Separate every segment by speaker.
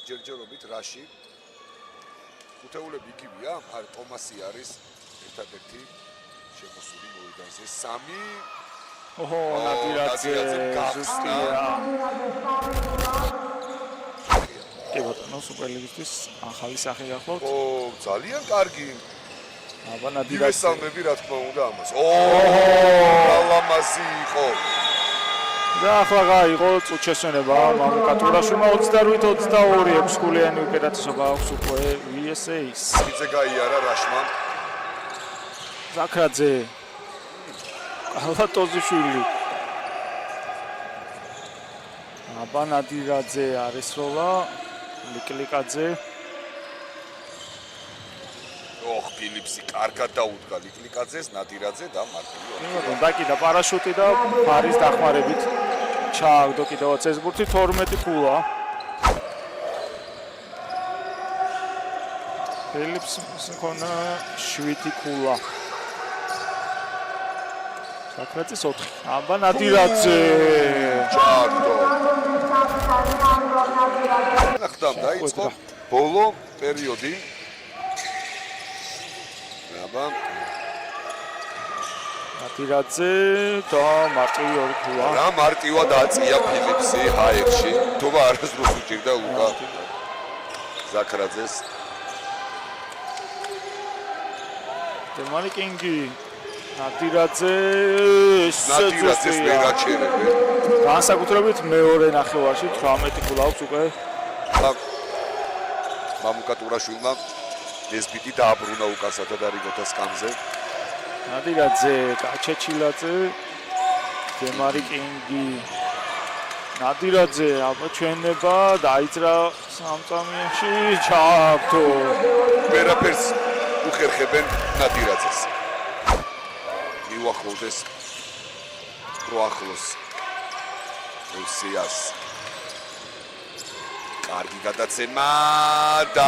Speaker 1: არის ჯერჯერობით რაში. ხუთეულები იგივეა, არ ტომასი არის ერთადერთი შემოსული მოედანზე. 3
Speaker 2: ოჰო, ნადირაძე ზუსტია. კი ბატონო, სუპერლიგისთვის ახალი სახე გახლავთ.
Speaker 1: ო, ძალიან კარგი.
Speaker 2: აბა ნადირაძე.
Speaker 1: მივესალმები რა თქმა უნდა ამას. ო, ლამაზი იყო.
Speaker 2: და ახლა გაიღო წუთშესვენება მამუკა ტურაშვილმა 28-22 ექვსგოლიანი უპირატესობა აქვს უკვე VSA-ს.
Speaker 1: ისე გაიარა რაშმა.
Speaker 2: ზაქრაძე. ალატოზიშვილი. აბა ნადირაძე არესროლა. ლიკლიკაძე.
Speaker 1: ოხ, ფილიპსი კარგად დაუდგა ლიკლიკაძეს, ნადირაძე და მარტივი.
Speaker 2: იმათო დაკიდა პარაშუტი და ფარის დახმარებით ჩააგდო კიდევაც ეს ბურთი 12 ქულა. ფილიპს მქონა 7 ქულა. ზაქრაძეს 4. აბა ნადირაძე.
Speaker 1: ჩააგდო. ნახტამ დაიწყო ბოლო პერიოდი. აბა
Speaker 2: ნადირაძე და მარტივი 2 ქულა.
Speaker 1: რა მარტივად აწია ფილიპსი ჰაერში. თუმცა არასდროს უჭირდა უკა ზაქრაძეს.
Speaker 2: დემარკინგი ნადირაძე
Speaker 1: ვერ აჩერებენ.
Speaker 2: განსაკუთრებით მეორე ნახევარში 18 ქულა აქვს უკვე.
Speaker 1: მამუკა ტურაშვილმა ეს ბიტი დააბრუნა უკან სადარიგოთა სკამზე.
Speaker 2: ნადირაძე, კაჩეჩილაძე, დემარკინგი. ნადირაძე აბაჩვენება დაიძრა სამწამიაში ჩააგდო.
Speaker 1: ვერაფერს უხერხებენ ნადირაძეს. მიუახლოვდეს პროახლოს უსიას. კარგი გადაცემა და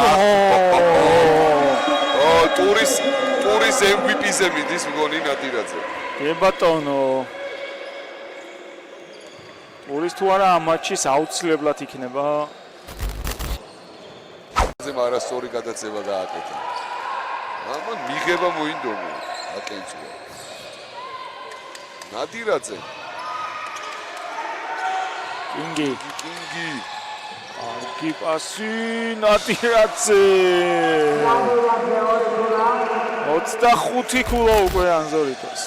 Speaker 1: ტურის MVP-ზე მიდის მგონი ნადირაძე.
Speaker 2: კი ბატონო. ტურის თუ არა ამ მატჩის აუცილებლად იქნება.
Speaker 1: ზემ არასწორი გადაცემა გააკეთა. ამან მიღება მოინდომა. აკეიცვა. ნადირაძე.
Speaker 2: კინგი. კარგი პასი ნადირაძე. 25 ქულა უკვე ანზორიტოს.